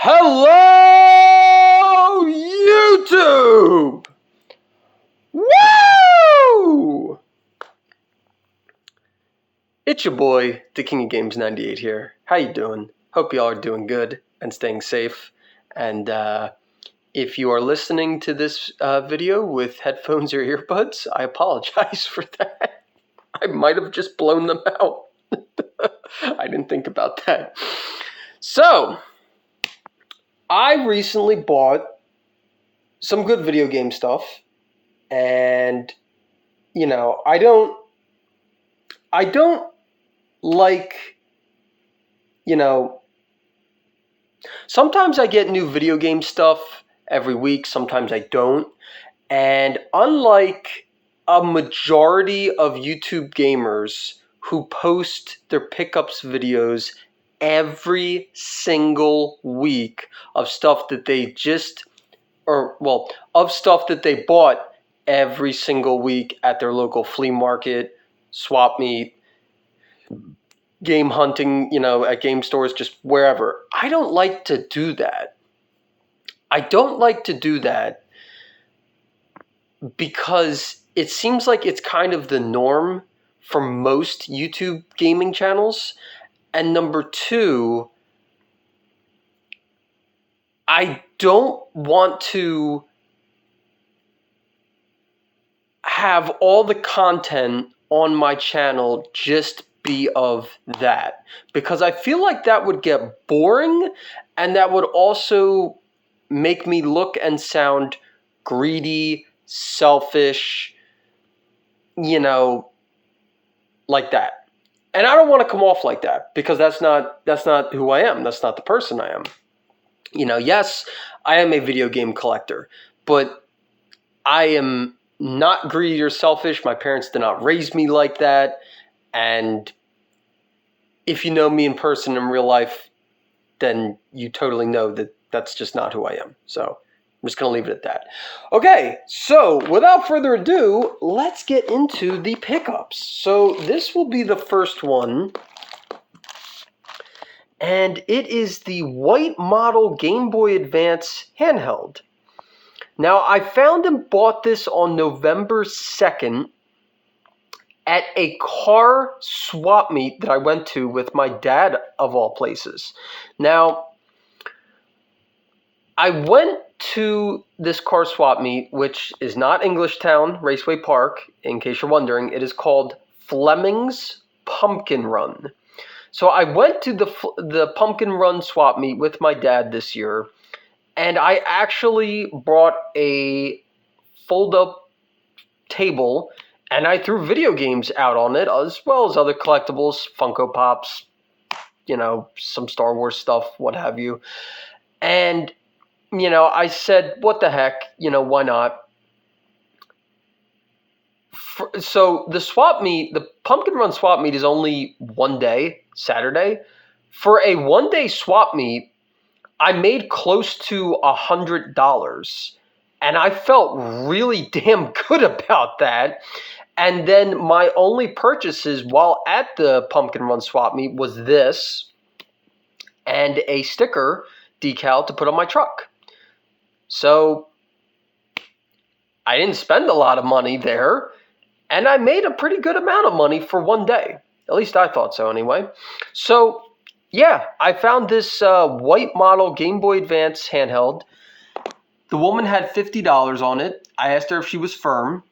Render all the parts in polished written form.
Hello, YouTube! Woo! It's your boy, the King of Games 98 here. How you doing? Hope y'all are doing good and staying safe. And if you are listening to this video with headphones or earbuds, I apologize for that. I might have just blown them out. I didn't think about that. So, I recently bought some good video game stuff, and I don't like, sometimes I get new video game stuff every week, sometimes I don't. And unlike a majority of YouTube gamers who post their pickups videos every single week of stuff that they of stuff that they bought every single week at their local flea market, swap meet, game hunting, at game stores, just wherever. I don't like to do that. Because it seems like it's kind of the norm for most YouTube gaming channels. And number two, I don't want to have all the content on my channel just be of that, because I feel like that would get boring, and that would also make me look and sound greedy, selfish, like that. And I don't want to come off like that, because that's not who I am. That's not the person I am. Yes, I am a video game collector, but I am not greedy or selfish. My parents did not raise me like that. And if you know me in person in real life, then you totally know that that's just not who I am. So I'm just going to leave it at that. Okay, so without further ado, let's get into the pickups. So this will be the first one. And it is the white model Game Boy Advance handheld. Now, I found and bought this on November 2nd at a car swap meet that I went to with my dad, of all places. Now, I went to this car swap meet, which is not Englishtown Raceway Park, in case you're wondering. It is called Fleming's Pumpkin Run. So I went to the Pumpkin Run swap meet with my dad this year, and I actually brought a fold-up table, and I threw video games out on it, as well as other collectibles, Funko Pops, some Star Wars stuff, what have you. And, I said, what the heck, why not? So the swap meet, the Pumpkin Run swap meet, is only one day, Saturday. For a one-day swap meet, I made close to $100, and I felt really damn good about that. And then my only purchases while at the Pumpkin Run swap meet was this and a sticker decal to put on my truck. So I didn't spend a lot of money there, and I made a pretty good amount of money for one day. At least I thought so anyway. So yeah, I found this white model Game Boy Advance handheld. The woman had $50 on it. I asked her if she was firm.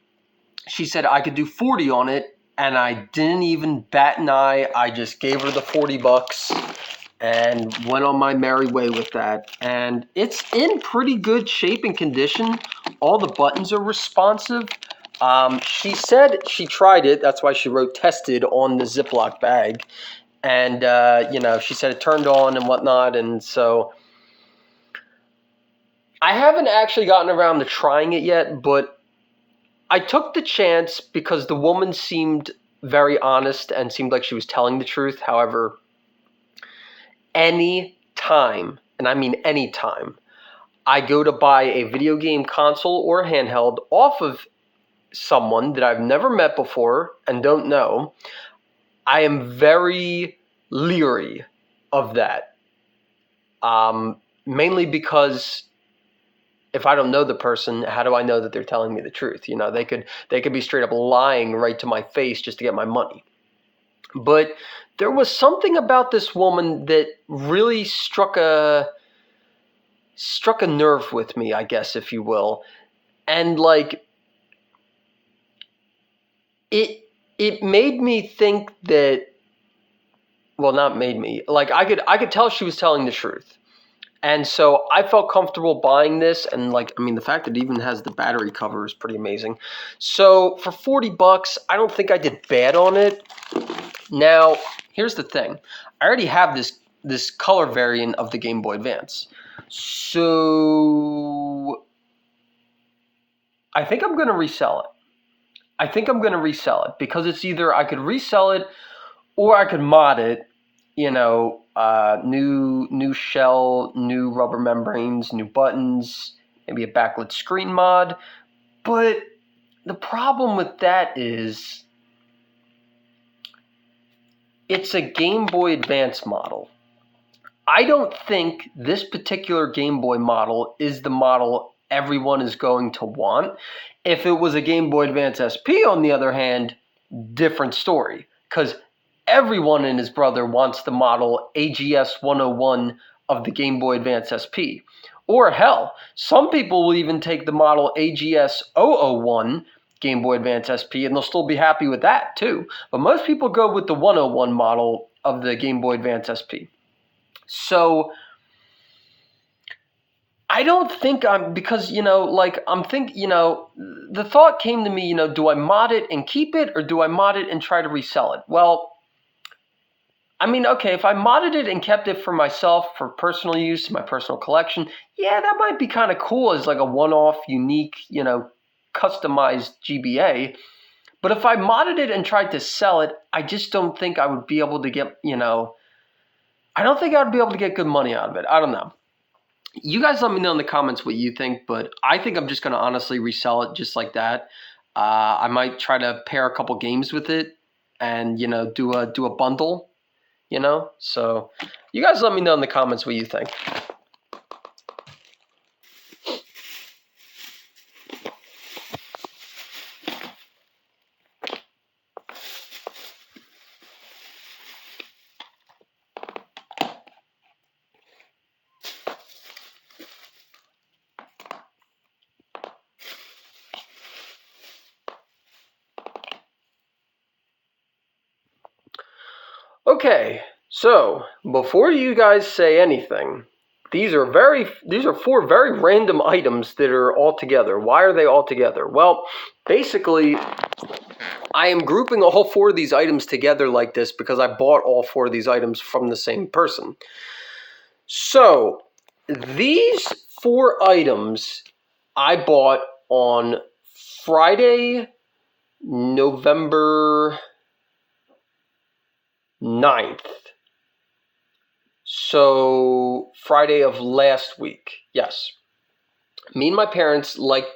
She said I could do $40 on it, and I didn't even bat an eye. I just gave her the $40 and went on my merry way with that. And it's in pretty good shape and condition. All the buttons are responsive. She said she tried it. That's why she wrote tested on the Ziploc bag. And, she said it turned on and whatnot. And so I haven't actually gotten around to trying it yet, but I took the chance because the woman seemed very honest and seemed like she was telling the truth. However, any time, and I mean any time, I go to buy a video game console or a handheld off of someone that I've never met before and don't know, I am very leery of that. mainly because if I don't know the person, how do I know that they're telling me the truth? They could be straight up lying right to my face just to get my money. But there was something about this woman that really struck a nerve with me, I guess, if you will. And like it made me think that, well, not made me, like I could tell she was telling the truth. And so I felt comfortable buying this, and the fact that it even has the battery cover is pretty amazing. So for $40, I don't think I did bad on it. Now, here's the thing. I already have this color variant of the Game Boy Advance. So I think I'm going to resell it. Because it's either I could resell it or I could mod it. New shell, new rubber membranes, new buttons, maybe a backlit screen mod. But the problem with that is it's a Game Boy Advance model. I don't think this particular Game Boy model is the model everyone is going to want. If it was a Game Boy Advance SP, on the other hand, different story. Because everyone and his brother wants the model AGS 101 of the Game Boy Advance SP. Or hell, some people will even take the model AGS 001 Game Boy Advance SP and they'll still be happy with that too. But most people go with the 101 model of the Game Boy Advance SP. So I don't think because, the thought came to me, do I mod it and keep it, or do I mod it and try to resell it? Well, okay, if I modded it and kept it for myself for personal use, my personal collection, yeah, that might be kind of cool as like a one-off, unique, customized GBA. But if I modded it and tried to sell it, I just don't think I would be able to get, I don't think I would be able to get good money out of it. I don't know. You guys let me know in the comments what you think, but I think I'm just going to honestly resell it just like that. I might try to pair a couple games with it and, do a bundle, So you guys let me know in the comments what you think. Okay, so before you guys say anything, these are 4 very random items that are all together. Why are they all together? Well, basically, I am grouping all 4 of these items together like this because I bought all 4 of these items from the same person. So, these 4 items I bought on Friday, November 9th. So, Friday of last week. Yes. Me and my parents like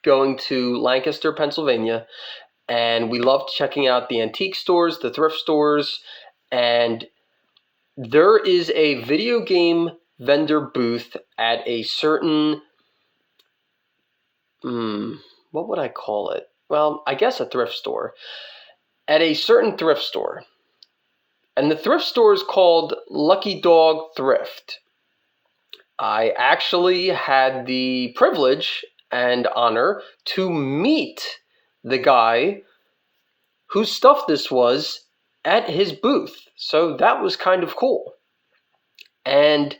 going to Lancaster, Pennsylvania, and we loved checking out the antique stores, the thrift stores, and there is a video game vendor booth at a certain, what would I call it? Well, I guess a thrift store. At a certain thrift store. And the thrift store is called Lucky Dog Thrift. I actually had the privilege and honor to meet the guy whose stuff this was at his booth. So that was kind of cool. And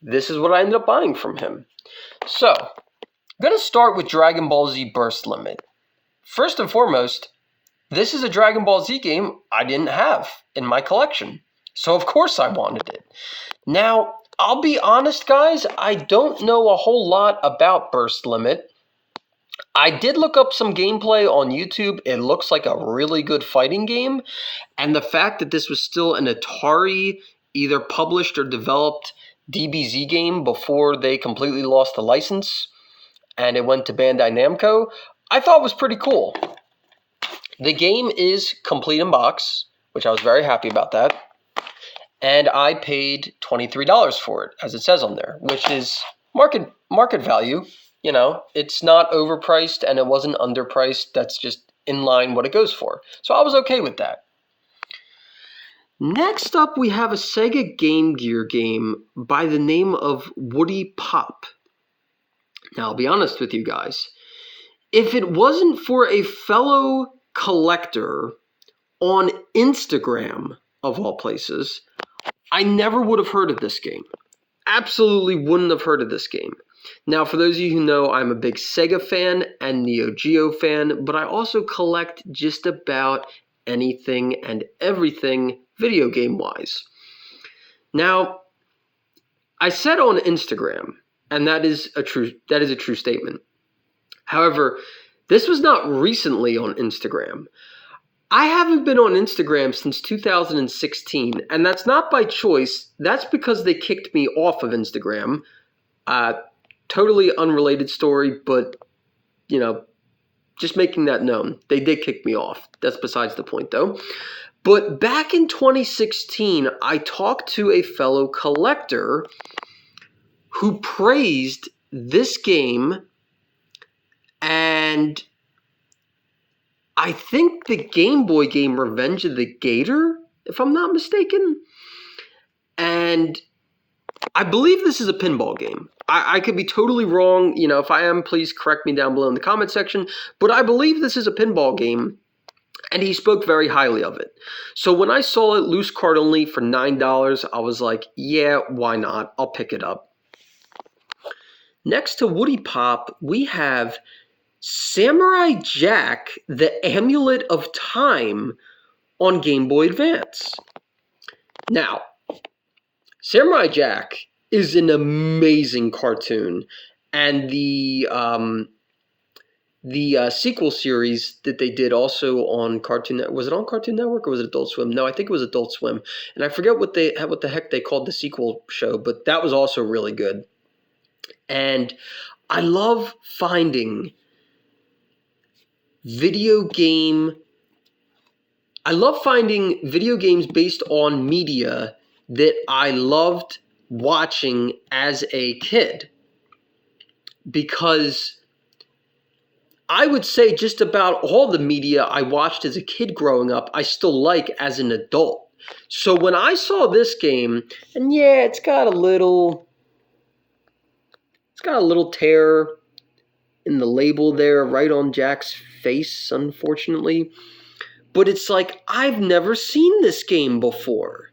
this is what I ended up buying from him. So, I'm going to start with Dragon Ball Z Burst Limit. First and foremost, this is a Dragon Ball Z game I didn't have in my collection. So of course I wanted it. Now, I'll be honest, guys, I don't know a whole lot about Burst Limit. I did look up some gameplay on YouTube. It looks like a really good fighting game. And the fact that this was still an Atari, either published or developed DBZ game before they completely lost the license and it went to Bandai Namco, I thought was pretty cool. The game is complete in box, which I was very happy about that. and I paid $23 for it, as it says on there, which is market value. You know, it's not overpriced and it wasn't underpriced. That's just in line what it goes for. So I was okay with that. Next up, we have a Sega Game Gear game by the name of Woody Pop. Now, I'll be honest with you guys. If it wasn't for a fellow collector on Instagram, of all places, I never would have heard of this game. Absolutely wouldn't have heard of this game. Now, for those of you who know, I'm a big Sega fan and Neo Geo fan, but I also collect just about anything and everything video game wise. Now, I said on Instagram, and that is a true statement. However, this was not recently on Instagram. I haven't been on Instagram since 2016, and that's not by choice. That's because they kicked me off of Instagram. Totally unrelated story, but, you know, just making that known. They did kick me off. That's besides the point, though. But back in 2016, I talked to a fellow collector who praised this game, and I think the Game Boy game Revenge of the Gator, if I'm not mistaken. And I believe this is a pinball game. I could be totally wrong. You know, if I am, please correct me down below in the comment section. But I believe this is a pinball game, and he spoke very highly of it. So when I saw it loose card only for $9, I was like, yeah, why not? I'll pick it up. Next to Woody Pop, we have Samurai Jack, the Amulet of Time on Game Boy Advance. Now, Samurai Jack is an amazing cartoon, and the sequel series that they did also on Cartoon Network, was it on Cartoon Network or was it Adult Swim? No, I think it was Adult Swim, and I forget what the heck they called the sequel show, but that was also really good. And I love finding video games based on media that I loved watching as a kid, because I would say just about all the media I watched as a kid growing up, I still like as an adult. So when I saw this game, and yeah, it's got a little tear in the label there right on Jack's face, unfortunately. But it's like, I've never seen this game before.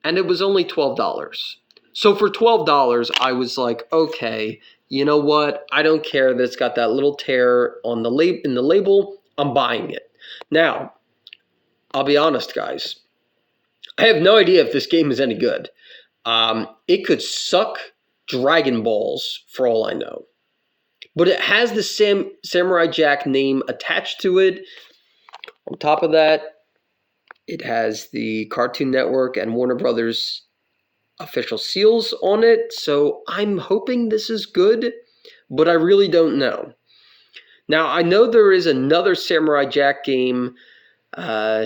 And it was only $12. So for $12, I was like, okay, you know what? I don't care that it's got that little tear on in the label. I'm buying it. Now, I'll be honest, guys. I have no idea if this game is any good. It could suck Dragon Balls for all I know. But it has the Samurai Jack name attached to it. On top of that, it has the Cartoon Network and Warner Brothers official seals on it. So I'm hoping this is good, but I really don't know. Now, I know there is another Samurai Jack game,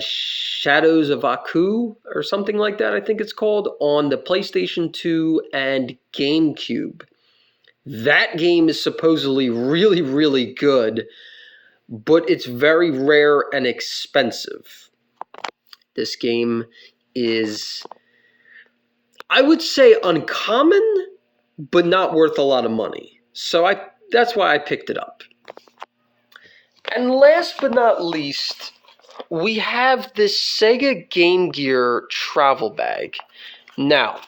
Shadows of Aku or something like that, I think it's called, on the PlayStation 2 and GameCube. That game is supposedly really, really good, but it's very rare and expensive. This game is, I would say, uncommon, but not worth a lot of money. So that's why I picked it up. And last but not least, we have this Sega Game Gear travel bag. Now,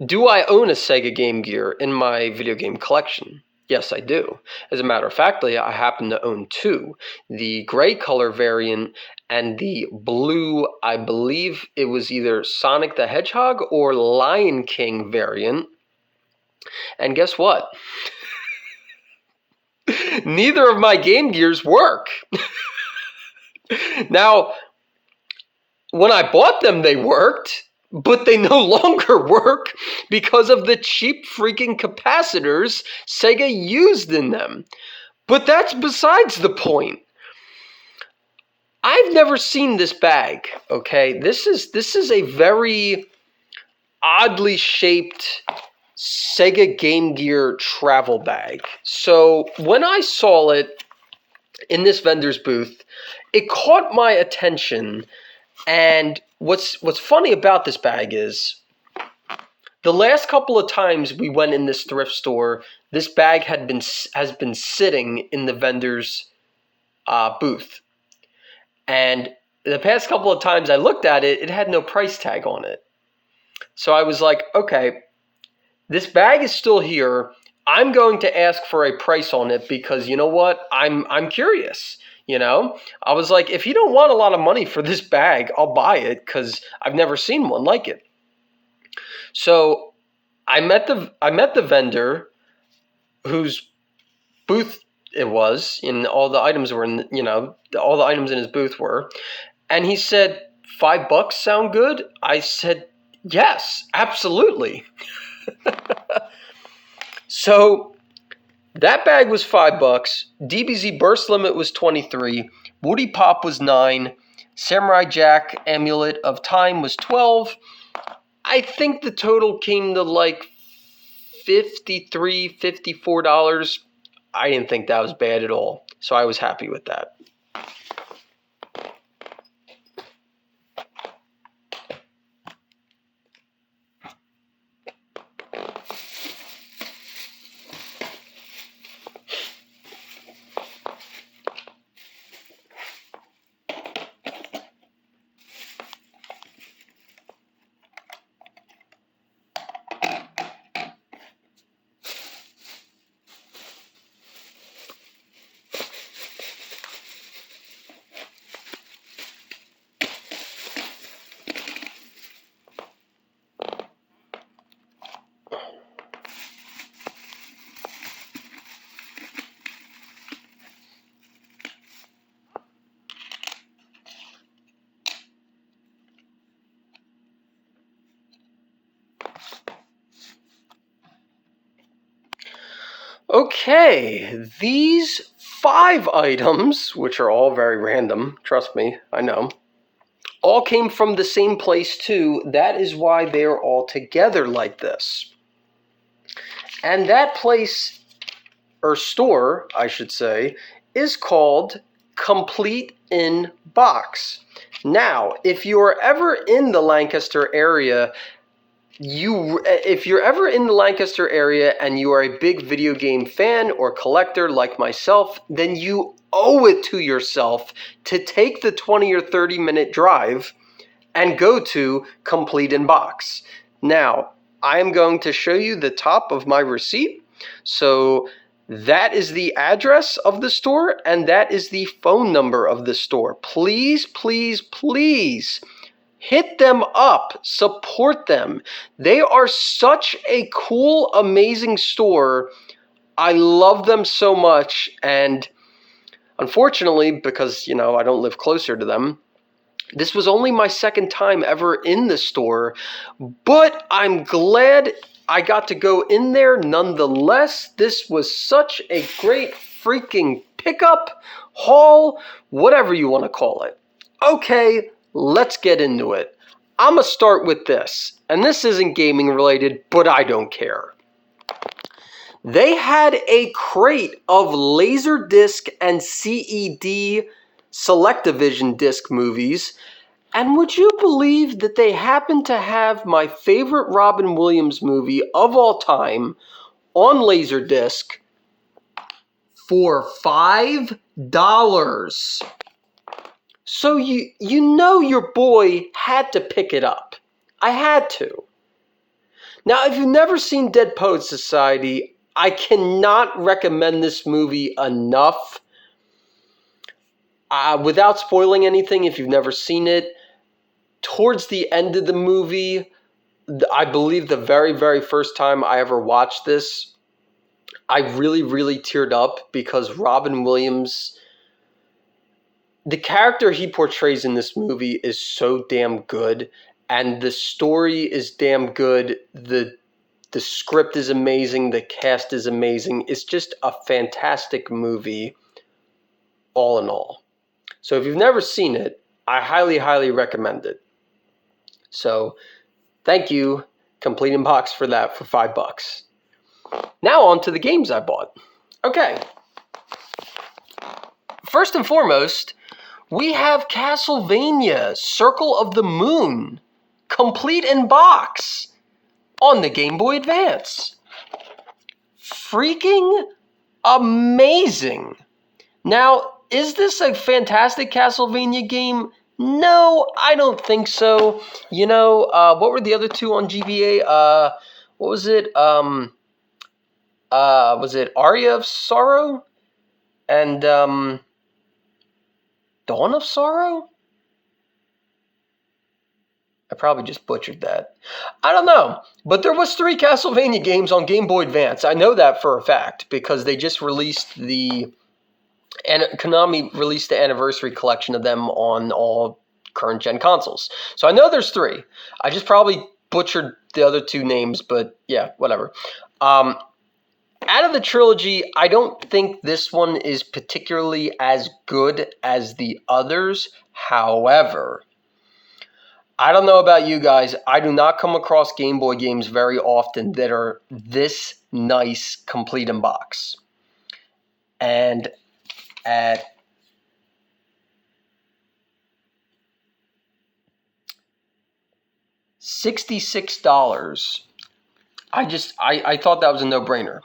do I own a Sega Game Gear in my video game collection? Yes, I do. As a matter of fact, I happen to own two. The gray color variant and the blue, I believe it was either Sonic the Hedgehog or Lion King variant. And guess what? Neither of my Game Gears work. Now, when I bought them, they worked, but they no longer work because of the cheap freaking capacitors Sega used in them. But that's besides the point. I've never seen this bag, okay? This is a very oddly shaped Sega Game Gear travel bag. So when I saw it in this vendor's booth, it caught my attention. And what's funny about this bag is the last couple of times we went in this thrift store, this bag has been sitting in the vendor's booth. And the past couple of times I looked at it, it had no price tag on it. So I was like, okay, this bag is still here. I'm going to ask for a price on it because you know what? I'm curious. You know, I was like, if you don't want a lot of money for this bag, I'll buy it because I've never seen one like it. So I met the vendor whose booth it was, and all the items were in, all the items in his booth were, and he said, $5 sound good? I said, yes, absolutely. So that bag was $5. DBZ burst limit was 23. Woody Pop was 9. Samurai Jack Amulet of Time was 12. I think the total came to like $53, $54. I didn't think that was bad at all. So I was happy with that. Okay, these 5 items, which are all very random, trust me, I know, all came from the same place too. That is why they're all together like this. And that place, or store, I should say, is called Complete in Box. Now, if you're ever in the Lancaster area, if you're ever in the Lancaster area and you are a big video game fan or collector like myself, then you owe it to yourself to take the 20 or 30 minute drive and go to Complete in Box. Now, I am going to show you the top of my receipt. So that is the address of the store and that is the phone number of the store. Please, please, please hit them up, support them. They are such a cool, amazing store. I love them so much, and unfortunately, because, I don't live closer to them, this was only my second time ever in the store, but I'm glad I got to go in there nonetheless. This was such a great freaking pickup, haul, whatever you want to call it. Okay, let's get into it. I'm going to start with this, and this isn't gaming related, but I don't care. They had a crate of Laserdisc and CED Selectavision disc movies, and would you believe that they happened to have my favorite Robin Williams movie of all time on Laserdisc for $5? So you know your boy had to pick it up. I had to. Now, if you've never seen Dead Poets Society, I cannot recommend this movie enough. Without spoiling anything, if you've never seen it, towards the end of the movie, I believe the very, very first time I ever watched this, I really, really teared up because Robin Williams, the character he portrays in this movie is so damn good, and the story is damn good. The script is amazing. The cast is amazing. It's just a fantastic movie, all in all. So if you've never seen it, I highly, highly recommend it. So thank you, Complete in Box, for that for $5. Now on to the games I bought. Okay. First and foremost, we have Castlevania Circle of the Moon, Complete in Box, on the Game Boy Advance. Freaking amazing. Now, is this a fantastic Castlevania game? No, I don't think so. You know, what were the other two on GBA? What was it? Was it Aria of Sorrow? And, Dawn of Sorrow? I probably just butchered that. I don't know. But there was 3 Castlevania games on Game Boy Advance. I know that for a fact because they just released and Konami released the anniversary collection of them on all current gen consoles. So I know there's 3. I just probably butchered the other 2 names, but yeah, whatever. Out of the trilogy, I don't think this one is particularly as good as the others. However, I don't know about you guys. I do not come across Game Boy games very often that are this nice, complete in box. And at $66, I thought that was a no-brainer.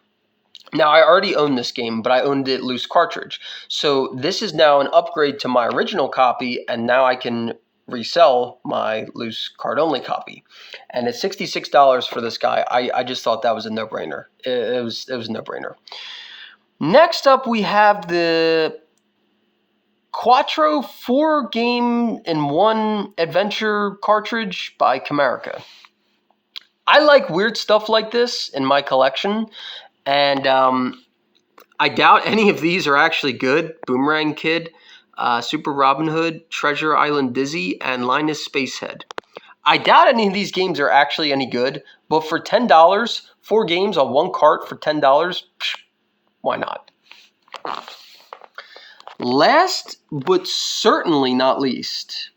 Now, I already owned this game, but I owned it loose cartridge. So this is now an upgrade to my original copy, and now I can resell my loose card-only copy. And at $66 for this guy, I just thought that was a no-brainer. It was a no-brainer. Next up, we have the Quattro 4-game-in-1 adventure cartridge by Camerica. I like weird stuff like this in my collection, and I doubt any of these are actually good. Boomerang Kid, Super Robin Hood, Treasure Island Dizzy, and Linus Spacehead. I doubt any of these games are actually any good, but for $10, 4 games on 1 cart for $10, why not? Last, but certainly not least,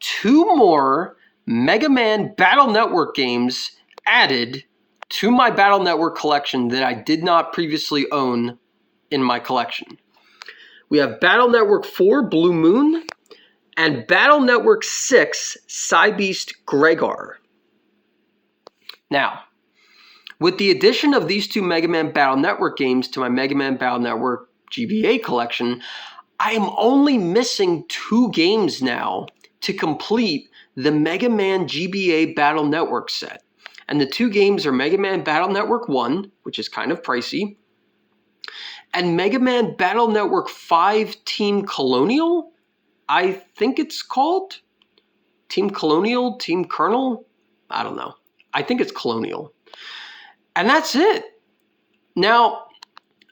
2 more Mega Man Battle Network games added to my Battle Network collection that I did not previously own in my collection. We have Battle Network 4 Blue Moon and Battle Network 6 Cybeast Gregar. Now, with the addition of these 2 Mega Man Battle Network games to my Mega Man Battle Network GBA collection, I am only missing 2 games now to complete the Mega Man GBA Battle Network set. And the 2 games are Mega Man Battle Network 1, which is kind of pricey, and Mega Man Battle Network 5 Team Colonial, I think it's called. Team Colonial, Team Colonel, I don't know. I think it's Colonial. And that's it. Now,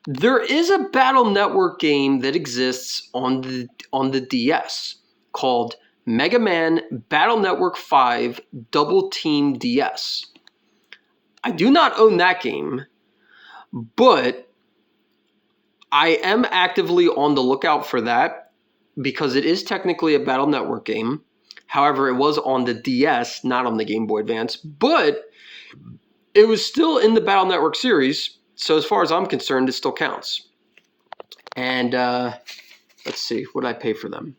there is a Battle Network game that exists on the DS called Mega Man Battle Network 5 Double Team DS. I do not own that game, but I am actively on the lookout for that because it is technically a Battle Network game. However, it was on the DS, not on the Game Boy Advance, but it was still in the Battle Network series, so as far as I'm concerned, it still counts. And let's see, what did I pay for them?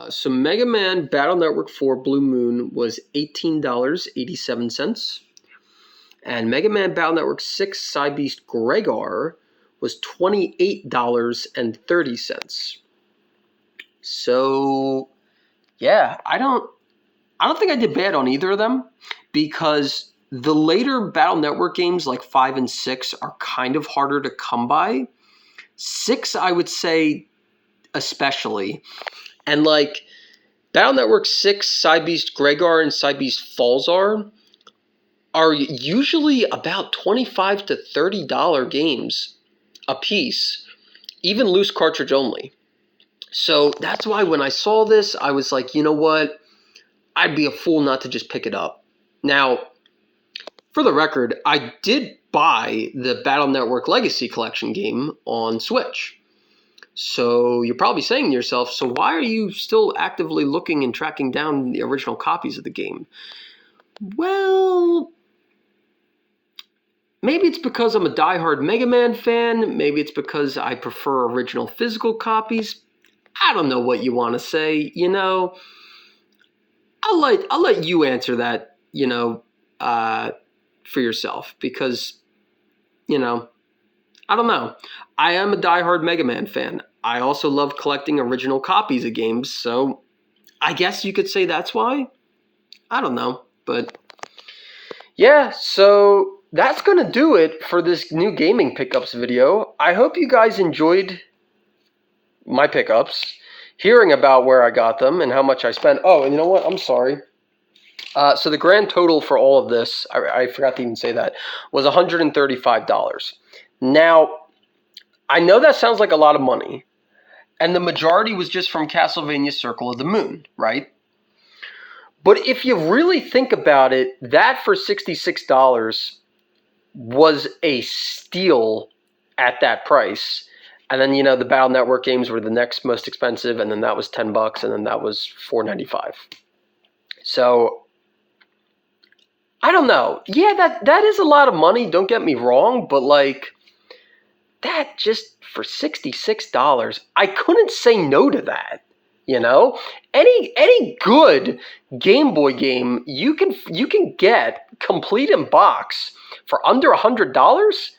So Mega Man Battle Network 4 Blue Moon was $18.87. And Mega Man Battle Network 6 Cybeast Gregar was $28.30. So, yeah, I don't think I did bad on either of them because the later Battle Network games like 5 and 6 are kind of harder to come by. 6, I would say, especially. And like Battle Network 6, Cybeast Gregar, and Cybeast Falzar are usually about $25 to $30 games a piece, even loose cartridge only. So that's why when I saw this, I was like, you know what? I'd be a fool not to just pick it up. Now, For the record, I did buy the Battle Network Legacy Collection game on Switch. So you're probably saying to yourself, so why are you still actively looking and tracking down the original copies of the game? Well, maybe it's because I'm a diehard Mega Man fan. Maybe it's because I prefer original physical copies. I don't know what you want to say. You know, I'll let you answer that. You know, for yourself, because you know, I don't know. I am a diehard Mega Man fan. I also love collecting original copies of games, so I guess you could say that's why. I don't know, but yeah, so that's going to do it for this new gaming pickups video. I hope you guys enjoyed my pickups, hearing about where I got them and how much I spent. Oh, and you know what? I'm sorry. So the grand total for all of this, I forgot to even say that, was $135. Now, I know that sounds like a lot of money, and the majority was just from Castlevania Circle of the Moon, right? But if you really think about it, that for $66 was a steal at that price. And then, you know, the Battle Network games were the next most expensive, and then that was $10, and then that was $4.95. So I don't know. Yeah, that is a lot of money, don't get me wrong, but like that just for $66, I couldn't say no to that. You know? Any good Game Boy game you can get complete in box for under $100,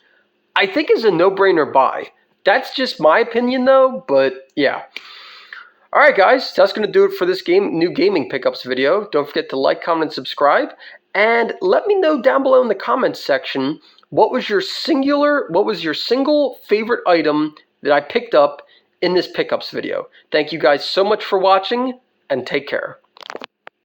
I think is a no-brainer buy. That's just my opinion though, but yeah. Alright guys, that's going to do it for this new gaming pickups video. Don't forget to like, comment, and subscribe. And let me know down below in the comments section, what was your single favorite item that I picked up in this pickups video. Thank you guys so much for watching, and take care.